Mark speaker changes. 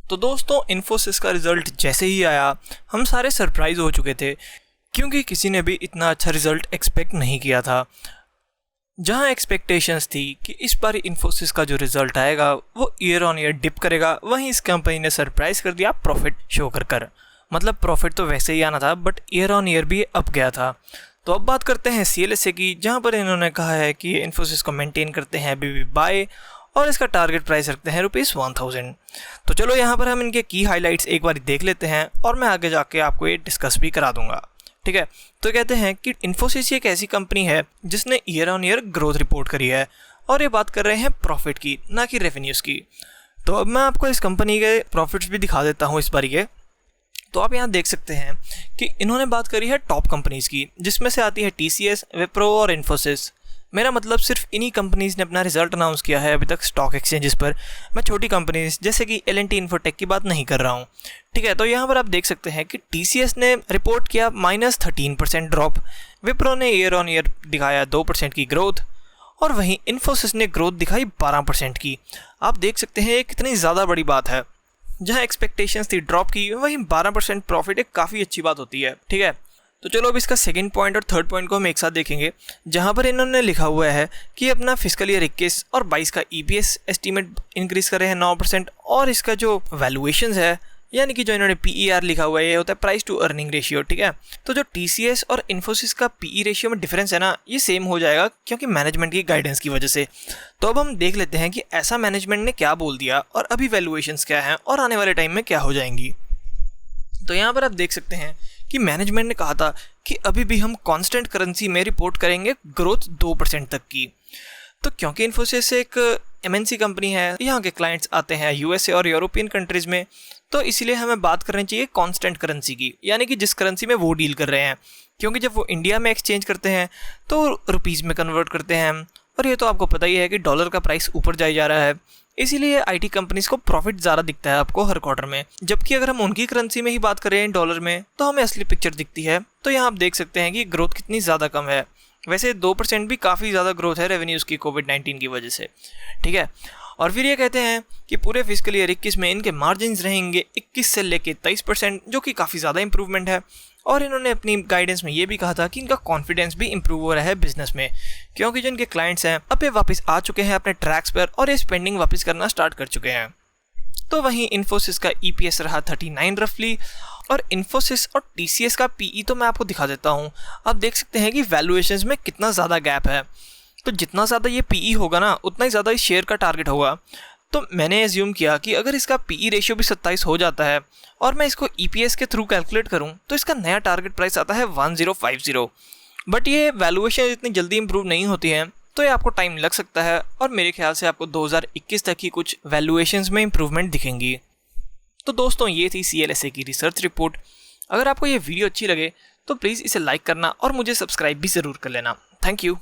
Speaker 1: तो दोस्तों इन्फोसिस का रिज़ल्ट जैसे ही आया हम सारे सरप्राइज़ हो चुके थे, क्योंकि किसी ने भी इतना अच्छा रिज़ल्ट एक्सपेक्ट नहीं किया था। जहां एक्सपेक्टेशंस थी कि इस बार इन्फोसिस का जो रिज़ल्ट आएगा वो ईयर ऑन ईयर डिप करेगा, वहीं इस कंपनी ने सरप्राइज़ कर दिया प्रॉफिट शो कर। मतलब प्रॉफिट तो वैसे ही आना था बट ईयर ऑन ईयर भी अप गया था। तो अब बात करते हैं CLSA की, जहां पर इन्होंने कहा है कि इन्फोसिस को मेंटेन करते हैं अभी भी बाय और इसका टारगेट प्राइस रखते हैं ₹1000। तो चलो यहाँ पर हम इनके की हाइलाइट्स एक बार देख लेते हैं और मैं आगे जाके आपको ये डिस्कस भी करा दूंगा। ठीक है, तो कहते हैं कि इन्फोसिस एक ऐसी कंपनी है जिसने year on year growth report करी है, और ये बात कर रहे हैं प्रॉफिट की, ना कि रेवेन्यूज़ की। तो अब मैं आपको इस कंपनी के प्रॉफिट्स भी दिखा देता हूँ इस बार के। तो आप यहाँ देख सकते हैं कि इन्होंने बात करी है टॉप कंपनीज़ की, जिसमें से आती है TCS, विप्रो और इन्फोसिस। मेरा मतलब सिर्फ इन्हीं कंपनीज़ ने अपना रिजल्ट अनाउंस किया है अभी तक स्टॉक एक्सचेंजेस पर। मैं छोटी कंपनीज जैसे कि L&T इन्फोटेक की बात नहीं कर रहा हूँ। ठीक है, तो यहाँ पर आप देख सकते हैं कि TCS ने रिपोर्ट किया -13% ड्रॉप, विप्रो ने ईयर ऑन ईयर दिखाया 2% की ग्रोथ, और वहीं इन्फोसिस ने ग्रोथ दिखाई 12% की। आप देख सकते हैं ये कितनी ज़्यादा बड़ी बात है। जहाँ एक्सपेक्टेशंस थी ड्रॉप की, वहीं 12% प्रॉफिट एक काफ़ी अच्छी बात होती है। ठीक है, तो चलो अब इसका सेकंड पॉइंट और थर्ड पॉइंट को हम एक साथ देखेंगे, जहाँ पर इन्होंने लिखा हुआ है कि अपना फिस्कल ईयर 21 और 22 का EPS एस्टीमेट इंक्रीज़ करे हैं 9%, और इसका जो वैल्यूएशंस है यानी कि जो इन्होंने PER लिखा हुआ है ये होता है प्राइस टू अर्निंग रेशियो। ठीक है, तो जो TCS और इन्फोसिस का PE रेशियो में डिफरेंस है ना, ये सेम हो जाएगा क्योंकि मैनेजमेंट की गाइडेंस की वजह से। तो अब हम देख लेते हैं कि ऐसा मैनेजमेंट ने क्या बोल दिया और अभी वैल्यूएशंस क्या हैं और आने वाले टाइम में क्या हो जाएंगी। तो यहाँ पर आप देख सकते हैं कि मैनेजमेंट ने कहा था कि अभी भी हम कांस्टेंट करेंसी में रिपोर्ट करेंगे ग्रोथ 2% तक की। तो क्योंकि इन्फोसिस एक MNC कंपनी है, यहाँ के क्लाइंट्स आते हैं USA और यूरोपियन कंट्रीज़ में, तो इसीलिए हमें बात करनी चाहिए कांस्टेंट करेंसी की, यानी कि जिस करेंसी में वो डील कर रहे हैं। क्योंकि जब वो इंडिया में एक्सचेंज करते हैं तो रुपीज़ में कन्वर्ट करते हैं, और ये तो आपको पता ही है कि डॉलर का प्राइस ऊपर जाए जा रहा है, इसीलिए IT कंपनीज़ को प्रॉफिट ज़्यादा दिखता है आपको हर क्वार्टर में। जबकि अगर हम उनकी करेंसी में ही बात करें डॉलर में, तो हमें असली पिक्चर दिखती है। तो यहाँ आप देख सकते हैं कि ग्रोथ कितनी ज़्यादा कम है। वैसे 2% भी काफ़ी ज़्यादा ग्रोथ है रेवेन्यूज़ की कोविड-19 की वजह से। ठीक है, और फिर ये कहते हैं कि पूरे फिस्कल ईयर 21 में इनके मार्जिन्स रहेंगे 21 से लेके 23%, जो कि काफ़ी ज़्यादा इंप्रूवमेंट है। और इन्होंने अपनी गाइडेंस में ये भी कहा था कि इनका कॉन्फिडेंस भी इंप्रूव हो रहा है बिजनेस में, क्योंकि जो इनके क्लाइंट्स हैं अब ये वापस आ चुके हैं अपने ट्रैक्स पर और ये स्पेंडिंग वापस करना स्टार्ट कर चुके हैं। तो वहीं इन्फोसिस का EPS रहा 39 रफली, और इन्फोसिस और TCS का PE तो मैं आपको दिखा देता हूँ। आप देख सकते हैं कि वैल्यूएशंस में कितना ज़्यादा गैप है। तो जितना ज़्यादा ये PE होगा ना, उतना ही ज़्यादा इस शेयर का टारगेट होगा। तो मैंने एज्यूम किया कि अगर इसका PE रेशियो भी 27 हो जाता है और मैं इसको EPS के थ्रू कैलकुलेट करूं, तो इसका नया टारगेट प्राइस आता है 1050। बट ये वैल्यूएशन इतनी जल्दी इंप्रूव नहीं होती हैं, तो ये आपको टाइम लग सकता है, और मेरे ख्याल से आपको 2021 तक ही कुछ वैल्यूएशंस में इंप्रूवमेंट दिखेंगी। तो दोस्तों ये थी CLSA की रिसर्च रिपोर्ट। अगर आपको ये वीडियो अच्छी लगे तो प्लीज़ इसे लाइक करना और मुझे सब्सक्राइब भी ज़रूर कर लेना। Thank you.